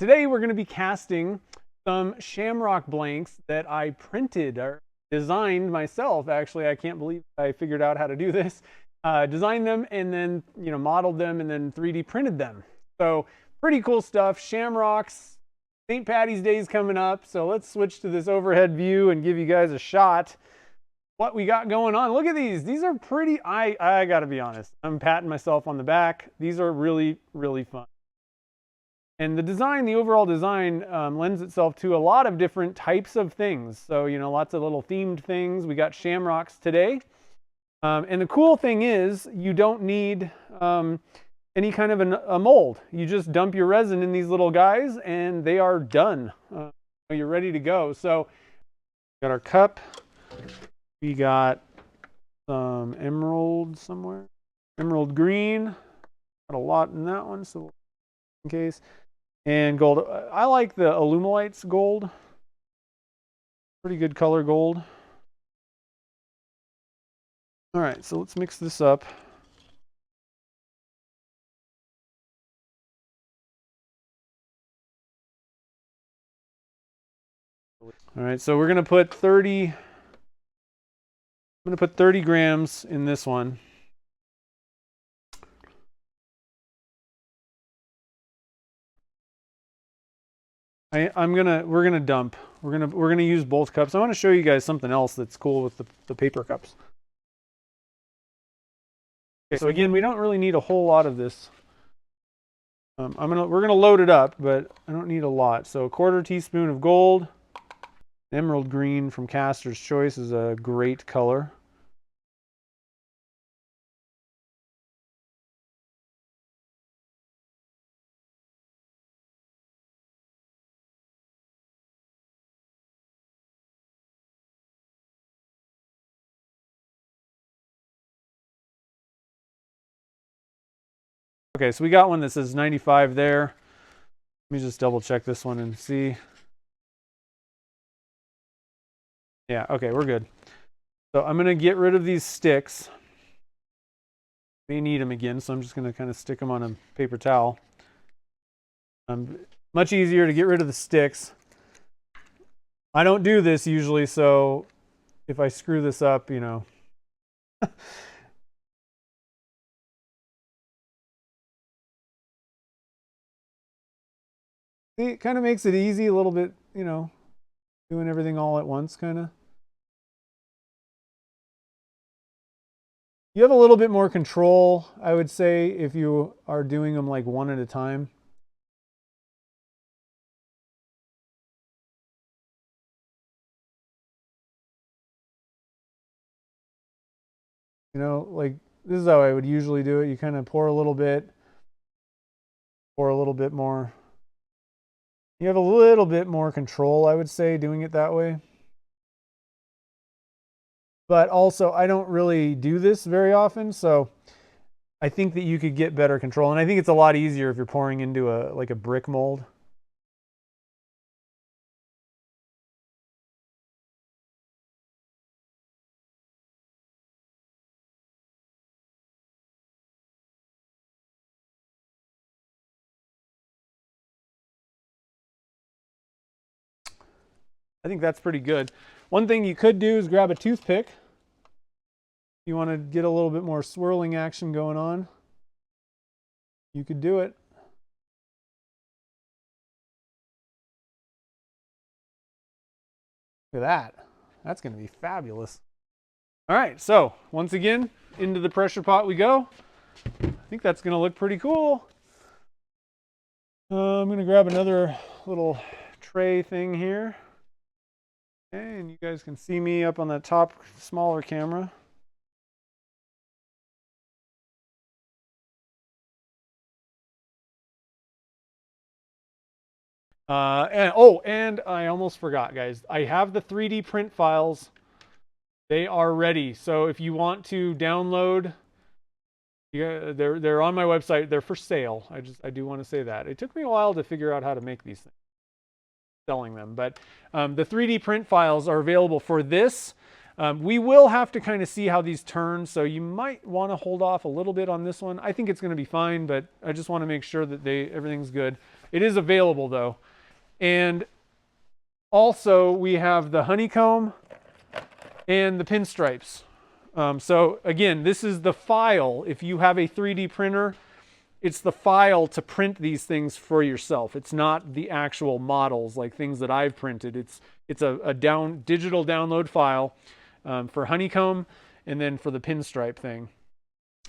today we're going to be casting some shamrock blanks that I printed or designed myself. Actually, I can't believe I figured out how to do this. Designed them and then, modeled them and then 3D printed them. So pretty cool stuff. Shamrocks. St. Patty's Day is coming up, so let's switch to this overhead view and give you guys a shot what we got going on. Look at these. These are pretty. I gotta be honest, I'm patting myself on the back. These are really, really fun. And the design, the overall design, lends itself to a lot of different types of things. So, lots of little themed things. We got shamrocks today. And the cool thing is you don't need any kind of a mold. You just dump your resin in these little guys and they are done. You're ready to go. So got our cup. We got some emerald somewhere. Emerald green. Got a lot in that one, so in case. And gold. I like the Illumilites gold. Pretty good color gold. All right, so let's mix this up. All right, so we're gonna put 30. I'm gonna put 30 grams in this one. We're gonna dump. We're gonna use both cups. I want to show you guys something else that's cool with the paper cups. Okay, so again, we don't really need a whole lot of this. We're gonna load it up, but I don't need a lot. So a 1/4 teaspoon of gold. Emerald green from Caster's Choice is a great color. Okay, so we got one that says 95 there. Let me just double check this one and see. Yeah, okay, we're good. So I'm going to get rid of these sticks. May need them again, so I'm just going to kind of stick them on a paper towel. Much easier to get rid of the sticks. I don't do this usually, so if I screw this up, it kind of makes it easy a little bit, doing everything all at once, kind of. You have a little bit more control, I would say, if you are doing them like one at a time. Like this is how I would usually do it. You kind of pour a little bit more. You have a little bit more control, I would say, doing it that way. But also, I don't really do this very often, so I think that you could get better control. And I think it's a lot easier if you're pouring into like a brick mold. I think that's pretty good. One thing you could do is grab a toothpick. You want to get a little bit more swirling action going on. You could do it. Look at that. That's going to be fabulous. All right, so once again, into the pressure pot we go. I think that's going to look pretty cool. I'm going to grab another little tray thing here. Okay, and you guys can see me up on that top smaller camera. And I almost forgot, guys. I have the 3D print files. They are ready. So if you want to download, they're on my website. They're for sale. I do want to say that. It took me a while to figure out how to make these things. Selling them, but the 3D print files are available for this. We will have to kind of see how these turn, so you might want to hold off a little bit on this one. I think it's going to be fine, but I just want to make sure that everything's good. It is available though. And also we have the honeycomb and the pinstripes. So again, this is the file. If you have a 3D printer, it's the file to print these things for yourself. It's not the actual models, like things that I've printed. It's a digital download file for honeycomb, and then for the pinstripe thing,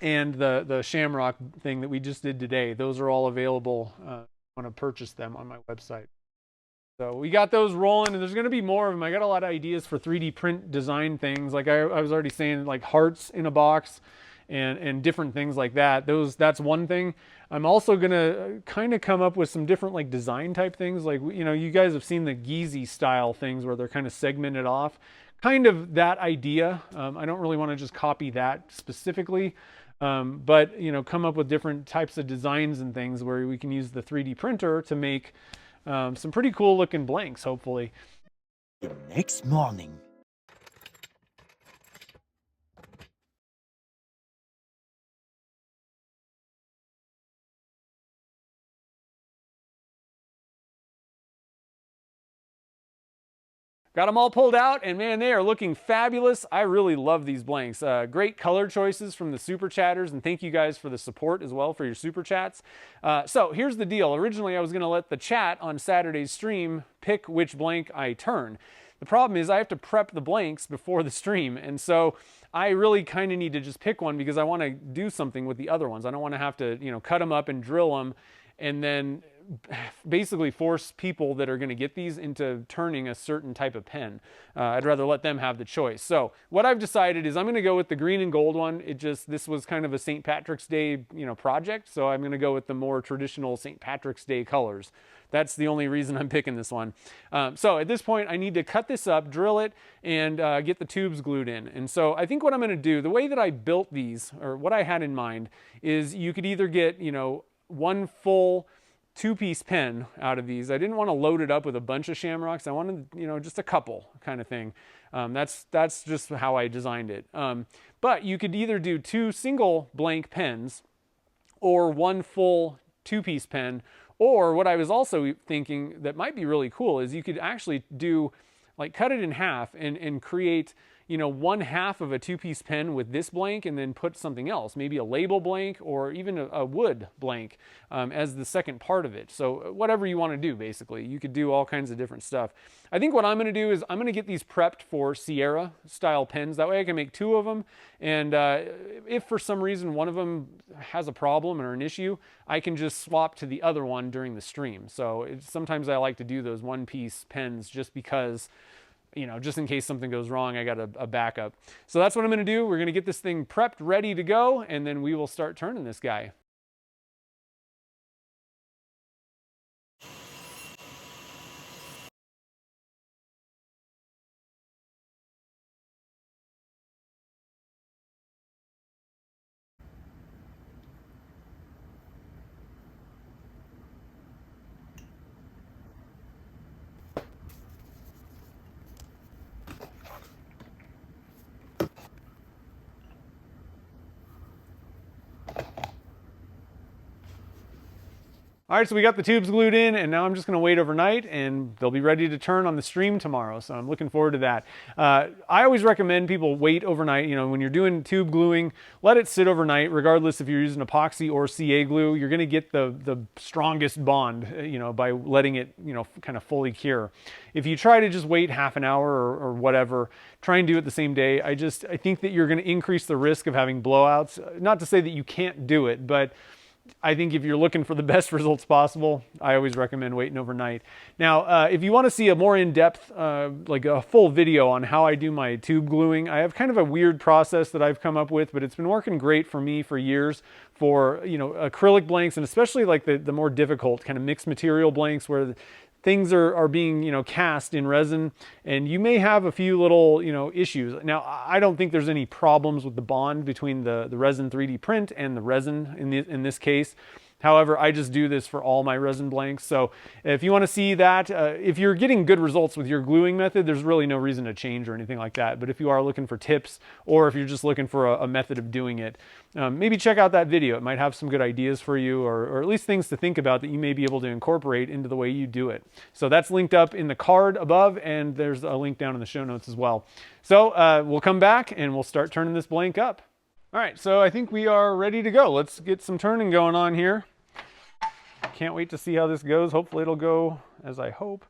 and the shamrock thing that we just did today. Those are all available. I want to purchase them on my website. So we got those rolling, and there's going to be more of them. I got a lot of ideas for 3D print design things. Like I was already saying, like hearts in a box and different things like that. That's one thing. I'm also going to kind of come up with some different like design type things. Like, you know, you guys have seen the Geezy style things where they're kind of segmented off. Kind of that idea. I don't really want to just copy that specifically. But, you know, come up with different types of designs and things where we can use the 3D printer to make some pretty cool looking blanks, hopefully. The next morning. Got them all pulled out, and man, they are looking fabulous. I really love these blanks. Great color choices from the super chatters, and thank you guys for the support as well for your super chats. So here's the deal. Originally, I was going to let the chat on Saturday's stream pick which blank I turn. The problem is I have to prep the blanks before the stream, and so I really kind of need to just pick one because I want to do something with the other ones. I don't want to have to, you know, cut them up and drill them and then basically force people that are going to get these into turning a certain type of pen. I'd rather let them have the choice. So what I've decided is I'm going to go with the green and gold one. This was kind of a St. Patrick's Day, you know, project. So I'm going to go with the more traditional St. Patrick's Day colors. That's the only reason I'm picking this one. So at this point, I need to cut this up, drill it, and get the tubes glued in. And so I think what I'm going to do, the way that I built these, or what I had in mind, is you could either get, you know, one full two-piece pen out of these. I didn't want to load it up with a bunch of shamrocks. I wanted, you know, just a couple kind of thing. That's just how I designed it. But you could either do two single blank pens or one full two-piece pen, or what I was also thinking that might be really cool is you could actually do, like, cut it in half and create, you know, one half of a two-piece pen with this blank and then put something else, maybe a label blank or even a wood blank as the second part of it. So whatever you want to do, basically. You could do all kinds of different stuff. I think what I'm going to do is I'm going to get these prepped for Sierra style pens. That way I can make two of them. And if for some reason one of them has a problem or an issue, I can just swap to the other one during the stream. So sometimes I like to do those one-piece pens just because, you know, just in case something goes wrong, I got a backup. So that's what I'm going to do. We're going to get this thing prepped, ready to go, and then we will start turning this guy. All right, so we got the tubes glued in, and now I'm just going to wait overnight, and they'll be ready to turn on the stream tomorrow. So I'm looking forward to that. I always recommend people wait overnight. You know, when you're doing tube gluing, let it sit overnight, regardless if you're using epoxy or CA glue. You're going to get the strongest bond, you know, by letting it, you know, kind of fully cure. If you try to just wait half an hour or whatever, try and do it the same day. I think that you're going to increase the risk of having blowouts. Not to say that you can't do it, but I think if you're looking for the best results possible, I always recommend waiting overnight. Now, if you want to see a more in-depth, like a full video on how I do my tube gluing, I have kind of a weird process that I've come up with, but it's been working great for me for years for, you know, acrylic blanks, and especially like the more difficult kind of mixed material blanks where things are being, you know, cast in resin, and you may have a few little, you know, issues. Now, I don't think there's any problems with the bond between the resin 3D print and the resin in this case. However, I just do this for all my resin blanks. So if you want to see that, if you're getting good results with your gluing method, there's really no reason to change or anything like that. But if you are looking for tips, or if you're just looking for a method of doing it, maybe check out that video. It might have some good ideas for you, or at least things to think about that you may be able to incorporate into the way you do it. So that's linked up in the card above, and there's a link down in the show notes as well. So we'll come back and we'll start turning this blank up. All right, so I think we are ready to go. Let's get some turning going on here. Can't wait to see how this goes. Hopefully it'll go as I hope.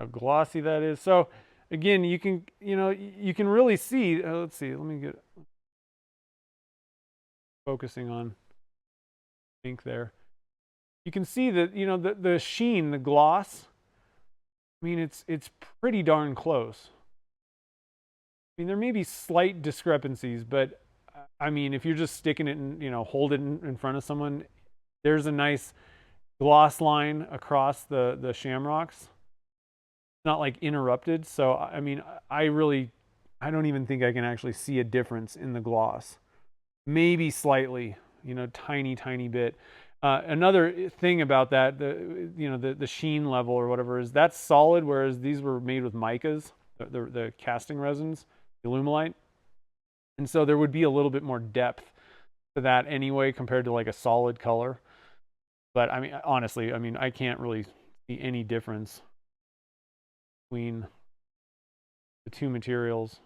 How glossy that is. So again, you can really see, let's see, let me get focusing on ink there. You can see that, the sheen, the gloss, I mean, it's pretty darn close. I mean, there may be slight discrepancies, but I mean, if you're just sticking it and, hold it in front of someone, there's a nice gloss line across the shamrocks. Not like interrupted. So, I mean, I don't even think I can actually see a difference in the gloss. Maybe slightly, tiny bit. Another thing about that, the sheen level or whatever is that's solid, whereas these were made with micas, the casting resins, the Alumilite. And so there would be a little bit more depth to that anyway compared to like a solid color. But I mean, honestly, I can't really see any difference between the two materials.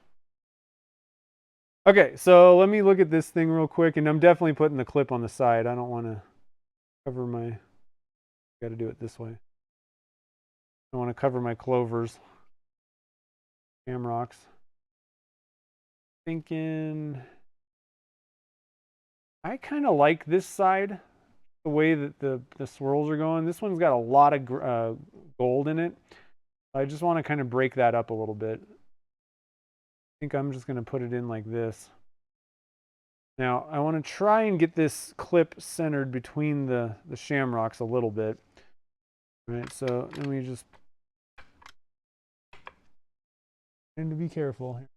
Okay, so let me look at this thing real quick, and I'm definitely putting the clip on the side. I don't want to cover my, got to do it this way. I want to cover my clovers, shamrocks. Thinking, I kind of like this side, the way that the swirls are going. This one's got a lot of gold in it. I just want to kind of break that up a little bit. I think I'm just going to put it in like this. Now, I want to try and get this clip centered between the shamrocks a little bit. All right, so let me just, and to be careful here.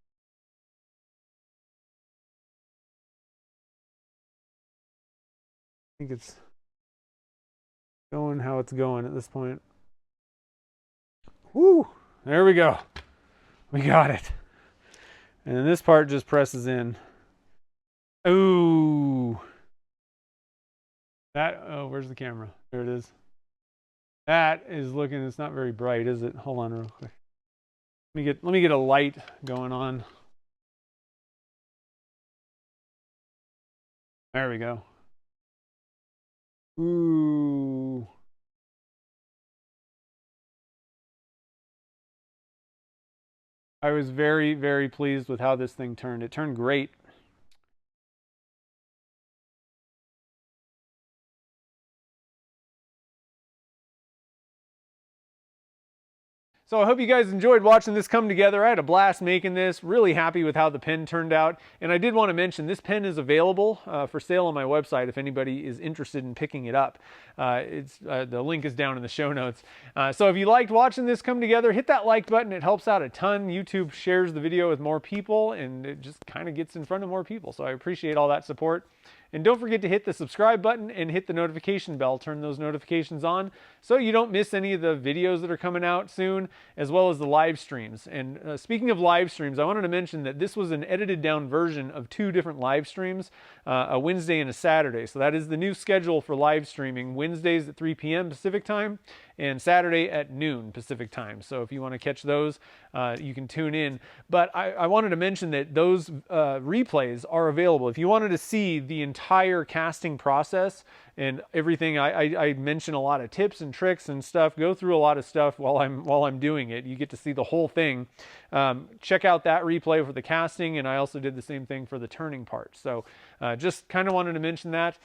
I think it's going how it's going at this point. Woo! There we go. We got it. And then this part just presses in. Ooh. That, oh, where's the camera? There it is. That is looking, it's not very bright, is it? Hold on real quick. Let me get a light going on. There we go. Ooh. I was very, very pleased with how this thing turned. It turned great. So I hope you guys enjoyed watching this come together. I had a blast making this. Really happy with how the pen turned out. And I did want to mention this pen is available for sale on my website if anybody is interested in picking it up. The link is down in the show notes. So if you liked watching this come together, hit that like button. It helps out a ton. YouTube shares the video with more people and it just kind of gets in front of more people. So I appreciate all that support. And don't forget to hit the subscribe button and hit the notification bell. Turn those notifications on so you don't miss any of the videos that are coming out soon, as well as the live streams. And speaking of live streams, I wanted to mention that this was an edited down version of 2 different live streams, a Wednesday and a Saturday. So that is the new schedule for live streaming, Wednesdays at 3 p.m. Pacific time and Saturday at noon Pacific time. So if you want to catch those, you can tune in. But I wanted to mention that those replays are available. If you wanted to see the entire casting process and everything, I mention a lot of tips and tricks and stuff, go through a lot of stuff while I'm doing it. You get to see the whole thing. Check out that replay for the casting, and I also did the same thing for the turning part. So just kind of wanted to mention that.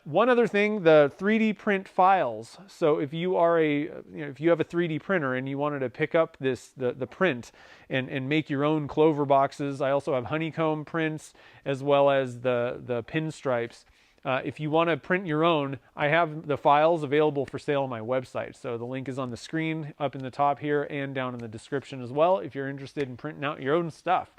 One other thing, the 3D print files. So if you are if you have a 3D printer and you wanted to pick up the print and make your own clover boxes, I also have honeycomb prints as well as the pinstripes. If you want to print your own, I have the files available for sale on my website. So the link is on the screen up in the top here and down in the description as well if you're interested in printing out your own stuff.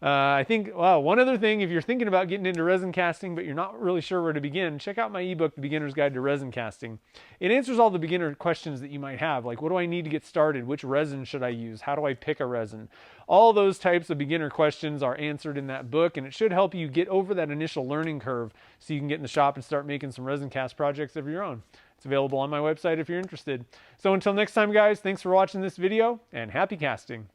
I think, well, one other thing, if you're thinking about getting into resin casting, but you're not really sure where to begin, check out my ebook, The Beginner's Guide to Resin Casting. It answers all the beginner questions that you might have, like what do I need to get started? Which resin should I use? How do I pick a resin? All those types of beginner questions are answered in that book, and it should help you get over that initial learning curve so you can get in the shop and start making some resin cast projects of your own. It's available on my website if you're interested. So until next time, guys, thanks for watching this video, and happy casting.